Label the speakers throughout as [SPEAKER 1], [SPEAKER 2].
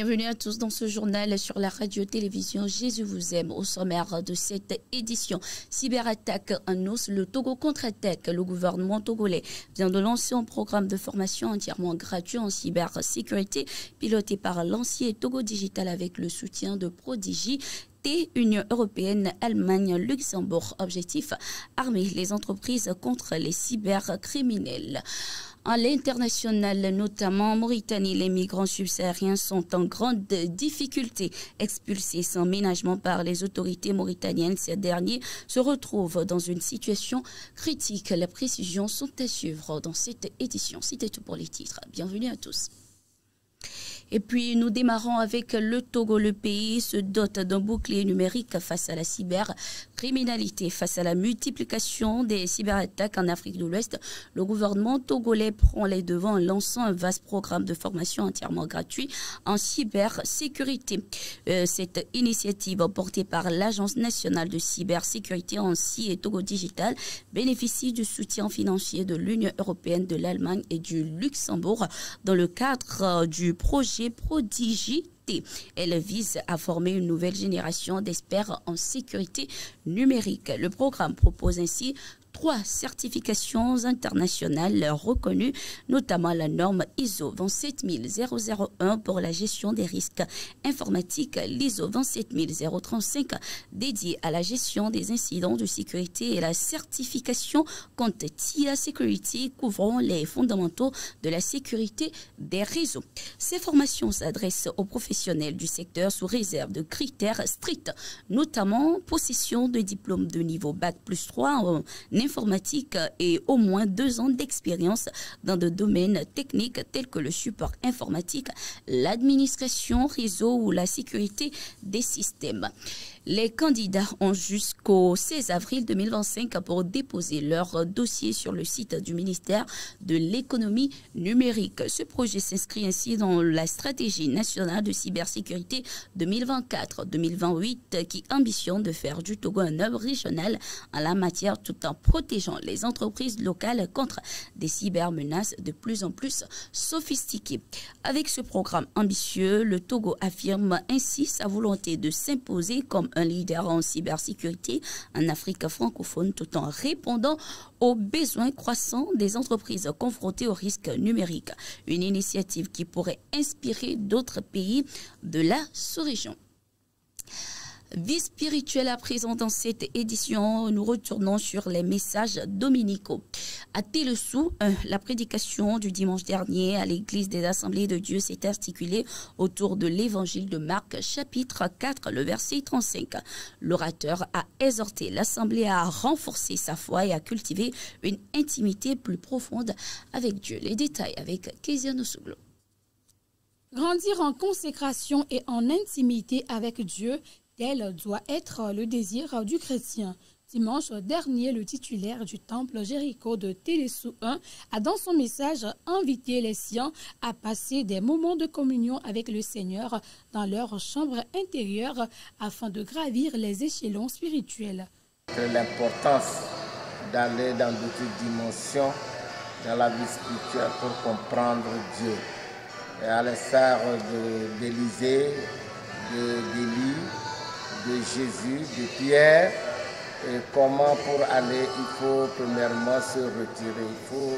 [SPEAKER 1] Bienvenue à tous dans ce journal sur la radio-télévision Jésus vous aime. Au sommaire de cette édition, cyberattaque en hausse, le Togo contre-attaque. Le gouvernement togolais vient de lancer un programme de formation entièrement gratuit en cybersécurité piloté par l'ancien Togo Digital avec le soutien de Prodigy. Union européenne, Allemagne, Luxembourg. Objectif, armer les entreprises contre les cybercriminels. À l'international, notamment en Mauritanie, les migrants subsahariens sont en grande difficulté. Expulsés sans ménagement par les autorités mauritaniennes, ces derniers se retrouvent dans une situation critique. Les précisions sont à suivre dans cette édition. C'était tout pour les titres. Bienvenue à tous. Et puis, nous démarrons avec le Togo. Le pays se dote d'un bouclier numérique face à la cybercriminalité. Face à la multiplication des cyberattaques en Afrique de l'Ouest, le gouvernement togolais prend les devants en lançant un vaste programme de formation entièrement gratuit en cybersécurité. Cette initiative portée par l'Agence nationale de cybersécurité ANSSI et Togo Digital bénéficie du soutien financier de l'Union européenne, de l'Allemagne et du Luxembourg dans le cadre du projet Prodigy. Elle vise à former une nouvelle génération d'experts en sécurité numérique. Le programme propose ainsi 3 certifications internationales reconnues, notamment la norme ISO 27001 pour la gestion des risques informatiques, l'ISO 27035 dédiée à la gestion des incidents de sécurité et la certification CompTIA Security couvrant les fondamentaux de la sécurité des réseaux. Ces formations s'adressent aux professionnels du secteur sous réserve de critères stricts, notamment possession de diplômes de niveau Bac+3 en informatique et au moins 2 ans d'expérience dans des domaines techniques tels que le support informatique, l'administration réseau ou la sécurité des systèmes. Les candidats ont jusqu'au 16 avril 2025 pour déposer leur dossier sur le site du ministère de l'économie numérique. Ce projet s'inscrit ainsi dans la stratégie nationale de cybersécurité 2024-2028 qui ambitionne de faire du Togo un hub régional en la matière tout en protégeant les entreprises locales contre des cybermenaces de plus en plus sophistiquées. Avec ce programme ambitieux, le Togo affirme ainsi sa volonté de s'imposer comme un leader en cybersécurité en Afrique francophone tout en répondant aux besoins croissants des entreprises confrontées aux risques numériques. Une initiative qui pourrait inspirer d'autres pays de la sous-région. Vie spirituelle à présent dans cette édition, nous retournons sur les messages dominicaux. À Télessou, la prédication du dimanche dernier à l'église des Assemblées de Dieu s'est articulée autour de l'évangile de Marc, chapitre 4, le verset 35. L'orateur a exhorté l'Assemblée à renforcer sa foi et à cultiver une intimité plus profonde avec Dieu. Les détails avec Kéziano Souglo.
[SPEAKER 2] Grandir en consécration et en intimité avec Dieu, tel doit être le désir du chrétien. Dimanche dernier, le titulaire du temple Jéricho de Télessou 1 a dans son message invité les siens à passer des moments de communion avec le Seigneur dans leur chambre intérieure afin de gravir les échelons spirituels.
[SPEAKER 3] L'importance d'aller dans d'autres dimensions dans la vie spirituelle pour comprendre Dieu. Et à l'instar d'Élisée, d'Élie, de Jésus, de Pierre, et comment pour aller, il faut premièrement se retirer, il faut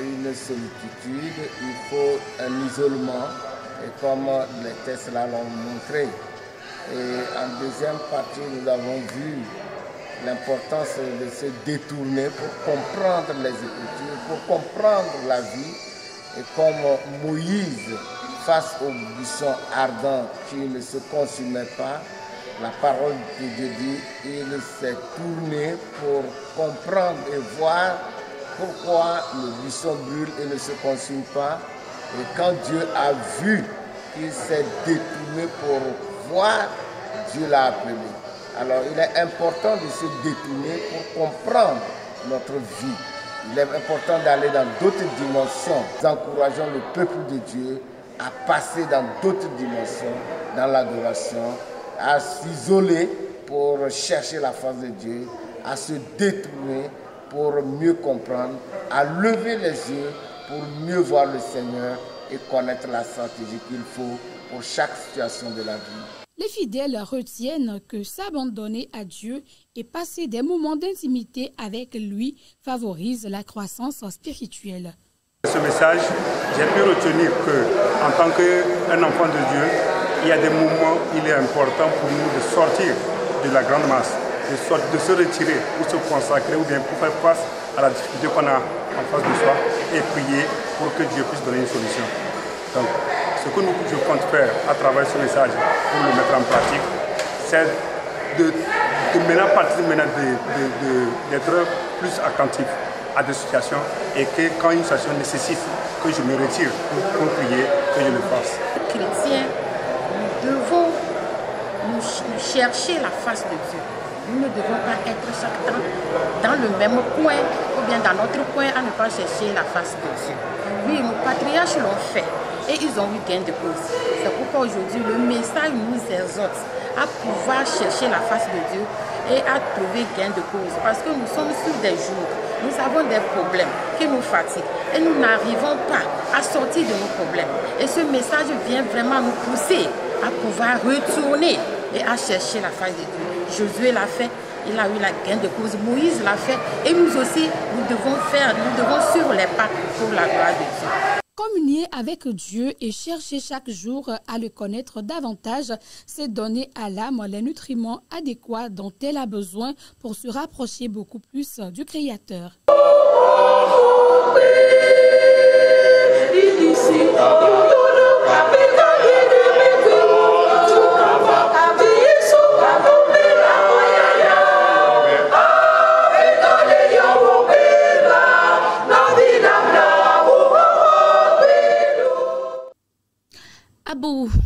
[SPEAKER 3] une solitude, il faut un isolement, et comme les tests là l'ont montré. Et en deuxième partie, nous avons vu l'importance de se détourner pour comprendre les Écritures, pour comprendre la vie, et comme Moïse, face au buisson ardent qui ne se consumait pas, la parole de Dieu dit, il s'est tourné pour comprendre et voir pourquoi le buisson brûle et ne se consume pas. Et quand Dieu a vu qu'il s'est détourné pour voir, Dieu l'a appelé. Alors il est important de se détourner pour comprendre notre vie. Il est important d'aller dans d'autres dimensions. Nous encourageons le peuple de Dieu à passer dans d'autres dimensions, dans l'adoration, à s'isoler pour chercher la face de Dieu, à se détourner pour mieux comprendre, à lever les yeux pour mieux voir le Seigneur et connaître la stratégie qu'il faut pour chaque situation de la vie.
[SPEAKER 2] Les fidèles retiennent que s'abandonner à Dieu et passer des moments d'intimité avec lui favorise la croissance spirituelle.
[SPEAKER 4] Ce message, j'ai pu retenir qu'en tant qu'un enfant de Dieu, il y a des moments où il est important pour nous de sortir de la grande masse, de se retirer pour se consacrer ou bien pour faire face à la difficulté qu'on a en face de soi et prier pour que Dieu puisse donner une solution. Donc, ce que je compte faire à travers ce message pour le mettre en pratique, c'est de partir d'être plus attentif à des situations et que quand une situation nécessite que je me retire pour prier, que je le fasse.
[SPEAKER 5] Chrétiens, nous devons nous chercher la face de Dieu. Nous ne devons pas être chaque temps dans le même coin ou bien dans notre coin à ne pas chercher la face de Dieu. Oui, nos patriarches l'ont fait et ils ont eu gain de cause. C'est pourquoi aujourd'hui le message nous exhorte à pouvoir chercher la face de Dieu et à trouver gain de cause. Parce que nous sommes sur des jours, nous avons des problèmes qui nous fatiguent et nous n'arrivons pas à sortir de nos problèmes. Et ce message vient vraiment nous pousser à pouvoir retourner et à chercher la face de Dieu. Josué l'a fait, il a eu la gain de cause, Moïse l'a fait et nous aussi, nous devons suivre les pas pour la gloire de Dieu.
[SPEAKER 2] Communier avec Dieu et chercher chaque jour à le connaître davantage, c'est donner à l'âme les nutriments adéquats dont elle a besoin pour se rapprocher beaucoup plus du Créateur.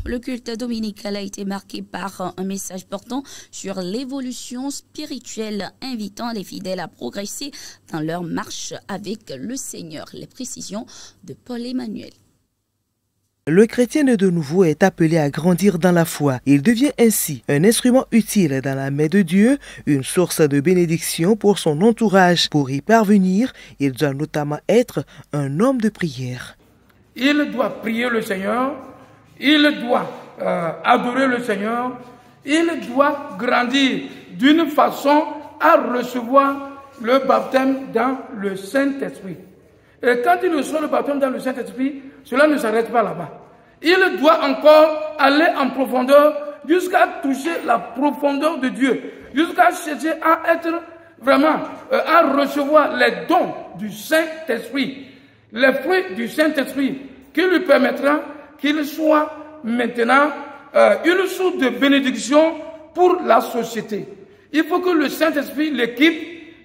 [SPEAKER 1] Le culte dominical a été marqué par un message portant sur l'évolution spirituelle, invitant les fidèles à progresser dans leur marche avec le Seigneur. Les précisions de Paul-Emmanuel.
[SPEAKER 6] Le chrétien de nouveau est appelé à grandir dans la foi. Il devient ainsi un instrument utile dans la main de Dieu, une source de bénédiction pour son entourage. Pour y parvenir, il doit notamment être un homme de prière.
[SPEAKER 7] Il doit prier le Seigneur. Il doit adorer le Seigneur, il doit grandir d'une façon à recevoir le baptême dans le Saint-Esprit. Et quand il reçoit le baptême dans le Saint-Esprit, cela ne s'arrête pas là-bas. Il doit encore aller en profondeur jusqu'à toucher la profondeur de Dieu, jusqu'à chercher à être vraiment, à recevoir les dons du Saint-Esprit, les fruits du Saint-Esprit qui lui permettra qu'il soit maintenant une source de bénédiction pour la société. Il faut que le Saint-Esprit l'équipe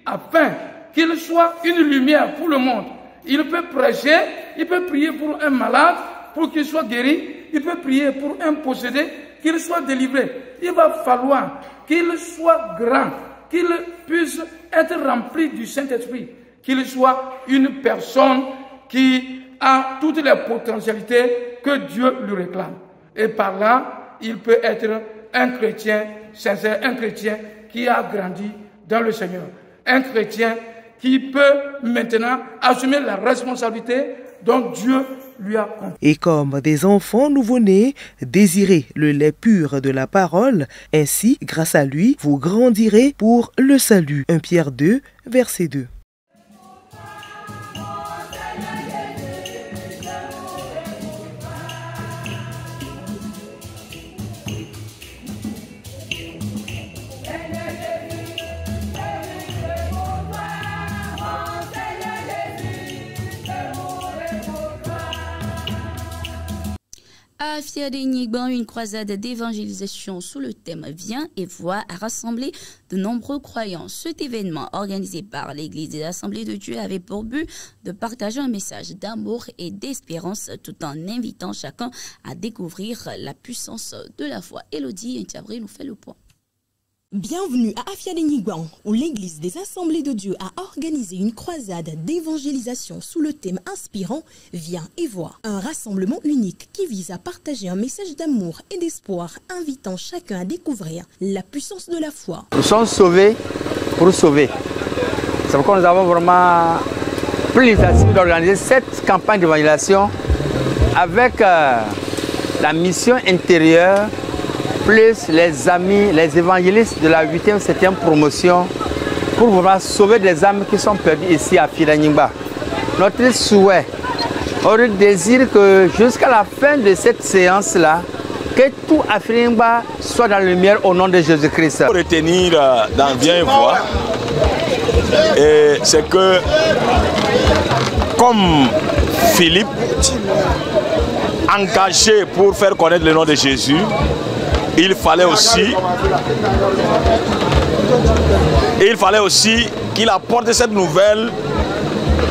[SPEAKER 7] afin qu'il soit une lumière pour le monde. Il peut prêcher, il peut prier pour un malade, pour qu'il soit guéri, il peut prier pour un possédé, qu'il soit délivré. Il va falloir qu'il soit grand, qu'il puisse être rempli du Saint-Esprit, qu'il soit une personne qui a toutes les potentialités que Dieu lui réclame. Et par là, il peut être un chrétien sincère, un chrétien qui a grandi dans le Seigneur. Un chrétien qui peut maintenant assumer la responsabilité dont Dieu lui a confiée.
[SPEAKER 6] Et comme des enfants nouveau-nés, désirez le lait pur de la parole. Ainsi, grâce à lui, vous grandirez pour le salut. 1 Pierre 2, verset 2.
[SPEAKER 1] À Fiadé-Nigban, une croisade d'évangélisation sous le thème « Viens et vois » a rassemblé de nombreux croyants. Cet événement, organisé par l'Église des Assemblées de Dieu, avait pour but de partager un message d'amour et d'espérance tout en invitant chacun à découvrir la puissance de la foi. Élodie Intiabré nous fait le point.
[SPEAKER 8] Bienvenue à Afiadé-Nigban, où l'Église des Assemblées de Dieu a organisé une croisade d'évangélisation sous le thème inspirant « Viens et vois ». Un rassemblement unique qui vise à partager un message d'amour et d'espoir, invitant chacun à découvrir la puissance de la foi.
[SPEAKER 9] Nous sommes sauvés pour sauver. C'est pourquoi nous avons vraiment pris l'initiative d'organiser cette campagne d'évangélisation avec la mission intérieure, plus les amis, les évangélistes de la 8e, 7e promotion, pour pouvoir sauver des âmes qui sont perdues ici à Fidaningba. Notre souhait, on désire que jusqu'à la fin de cette séance-là, que tout à Fidaningba soit dans la lumière au nom de Jésus-Christ.
[SPEAKER 10] Pour retenir dans Viens et Vois, c'est que comme Philippe, engagé pour faire connaître le nom de Jésus, il fallait aussi qu'il apporte cette nouvelle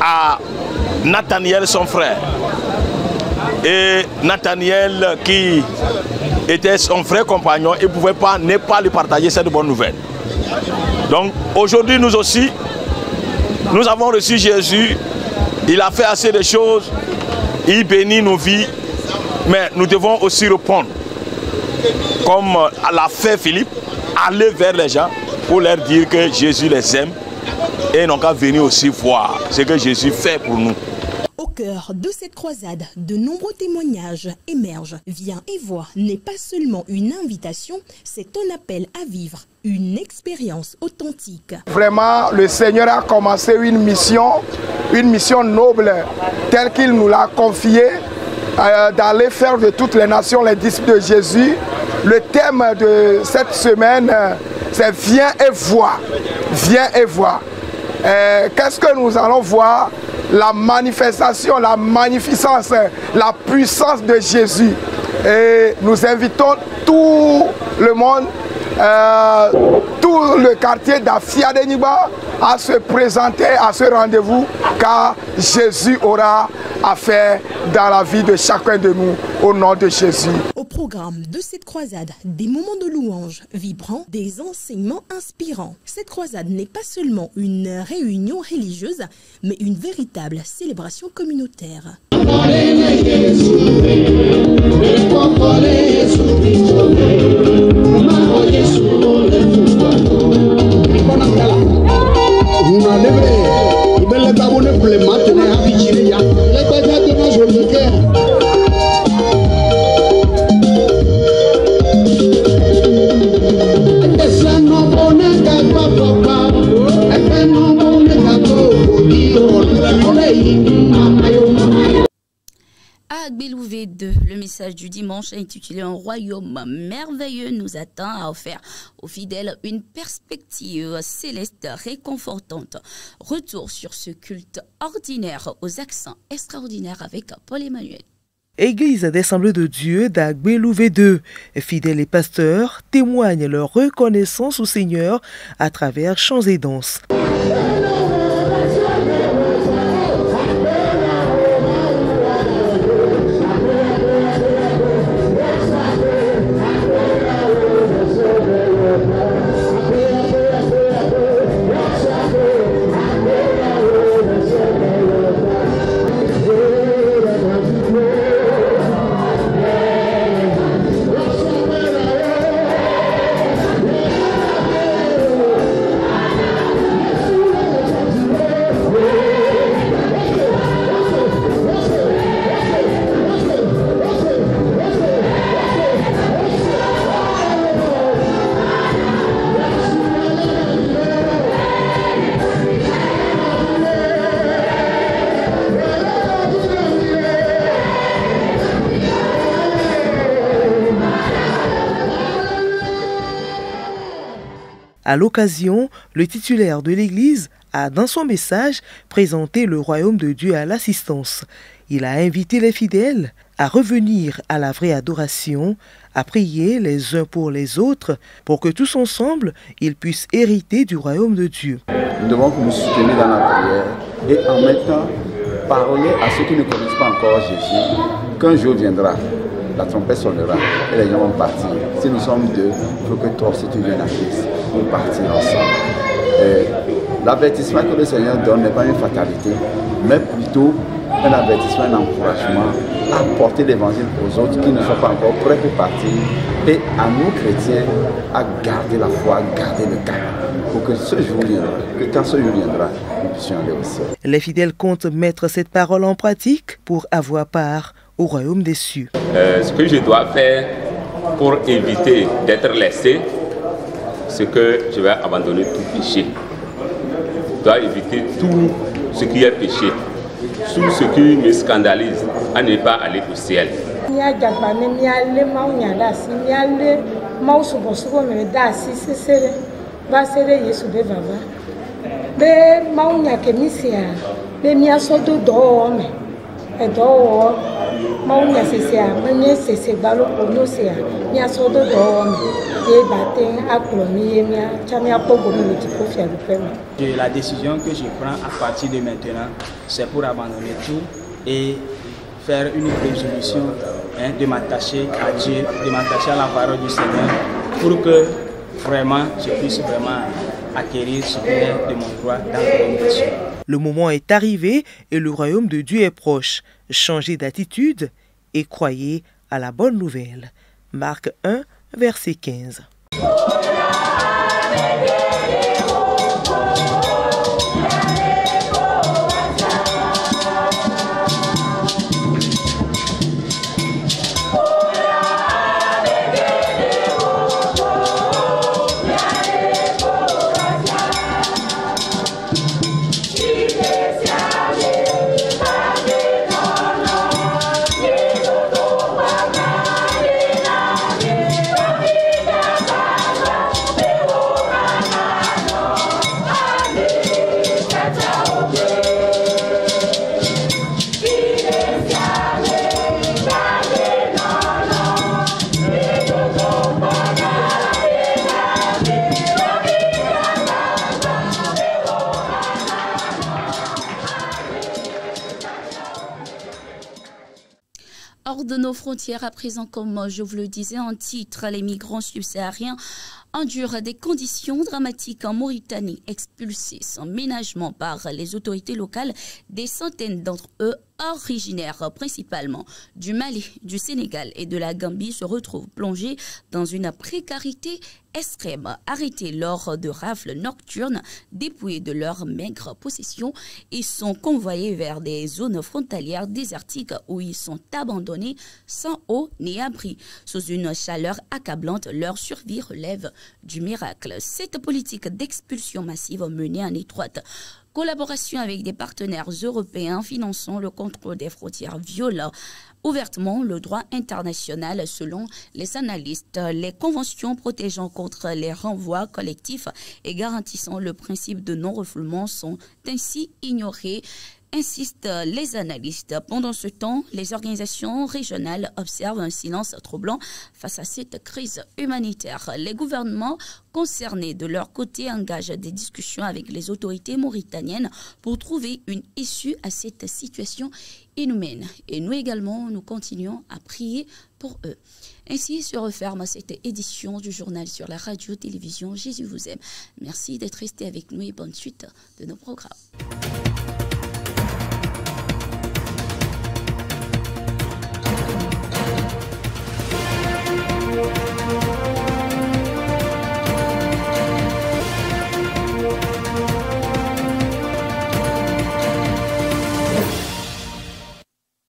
[SPEAKER 10] à Nathaniel, son frère. Et Nathaniel, qui était son frère compagnon, il ne pouvait pas ne pas lui partager cette bonne nouvelle. Donc aujourd'hui, nous aussi, nous avons reçu Jésus. Il a fait assez de choses. Il bénit nos vies. Mais nous devons aussi répondre, comme l'a fait Philippe, aller vers les gens pour leur dire que Jésus les aime et n'ont qu'à venir aussi voir ce que Jésus fait pour nous.
[SPEAKER 8] Au cœur de cette croisade, de nombreux témoignages émergent. Viens et vois n'est pas seulement une invitation, c'est un appel à vivre, une expérience authentique.
[SPEAKER 11] Vraiment, le Seigneur a commencé une mission noble, telle qu'il nous l'a confiée, d'aller faire de toutes les nations les disciples de Jésus. Le thème de cette semaine, c'est Viens et vois. Viens et vois. Qu'est-ce que nous allons voir? La manifestation, la magnificence, la puissance de Jésus. Et nous invitons tout le monde, tout le quartier d'Afiadeningba à se présenter à ce rendez-vous, car Jésus aura à faire dans la vie de chacun de nous, au nom de Jésus.
[SPEAKER 8] Au programme de cette croisade, des moments de louange vibrants, des enseignements inspirants. Cette croisade n'est pas seulement une réunion religieuse, mais une véritable célébration communautaire.
[SPEAKER 1] À Agbelouvé 2, le message du dimanche intitulé Un royaume merveilleux nous attend à offrir aux fidèles une perspective céleste réconfortante. Retour sur ce culte ordinaire aux accents extraordinaires avec Paul-Emmanuel.
[SPEAKER 6] Église d'Assemblée de Dieu d'Agbelouvé 2. Fidèles et pasteurs témoignent leur reconnaissance au Seigneur à travers chants et danses. À l'occasion, le titulaire de l'Église a, dans son message, présenté le royaume de Dieu à l'assistance. Il a invité les fidèles à revenir à la vraie adoration, à prier les uns pour les autres, pour que tous ensemble, ils puissent hériter du royaume de Dieu.
[SPEAKER 12] Nous devons nous soutenir dans la prière et en même temps parler à ceux qui ne connaissent pas encore Jésus, qu'un jour viendra. La trompette sonnera et les gens vont partir. Si nous sommes deux, il faut que toi aussi tu viennes à Christ pour partir ensemble. L'avertissement que le Seigneur donne n'est pas une fatalité, mais plutôt un avertissement, un encouragement à porter l'évangile aux autres qui ne sont pas encore prêts pour partir et à nous chrétiens à garder la foi, à garder le cap pour que ce jour viendra, que quand ce jour viendra, nous puissions aller au ciel.
[SPEAKER 6] Les fidèles comptent mettre cette parole en pratique pour avoir part au royaume des cieux.
[SPEAKER 13] Ce que je dois faire pour éviter d'être laissé, c'est que je vais abandonner tout péché. Je dois éviter tout ce qui est péché, tout ce qui me scandalise, à ne pas aller au ciel.
[SPEAKER 14] La décision que je prends à partir de maintenant, c'est pour abandonner tout et faire une résolution de m'attacher à Dieu, de m'attacher à la parole du Seigneur, pour que vraiment je puisse vraiment acquérir ce qui est de mon droit dans le royaume de Dieu.
[SPEAKER 6] Le moment est arrivé et le royaume de Dieu est proche. Changez d'attitude et croyez à la bonne nouvelle. Marc 1, verset 15.
[SPEAKER 1] Hors de nos frontières, à présent, comme je vous le disais en titre, les migrants subsahariens endurent des conditions dramatiques en Mauritanie, expulsés sans ménagement par les autorités locales. Des centaines d'entre eux, originaires principalement du Mali, du Sénégal et de la Gambie, se retrouvent plongés dans une précarité extrême, arrêtés lors de rafles nocturnes, dépouillés de leurs maigres possessions et sont convoyés vers des zones frontalières désertiques où ils sont abandonnés sans eau ni abri. Sous une chaleur accablante, leur survie relève du miracle. Cette politique d'expulsion massive menée en étroite collaboration avec des partenaires européens finançant le contrôle des frontières viola ouvertement le droit international selon les analystes. Les conventions protégeant contre les renvois collectifs et garantissant le principe de non-refoulement sont ainsi ignorées, insistent les analystes. Pendant ce temps, les organisations régionales observent un silence troublant face à cette crise humanitaire. Les gouvernements concernés, de leur côté, engagent des discussions avec les autorités mauritaniennes pour trouver une issue à cette situation inhumaine. Et nous également, nous continuons à prier pour eux. Ainsi se referme cette édition du journal sur la radio-télévision Jésus vous aime. Merci d'être resté avec nous et bonne suite de nos programmes.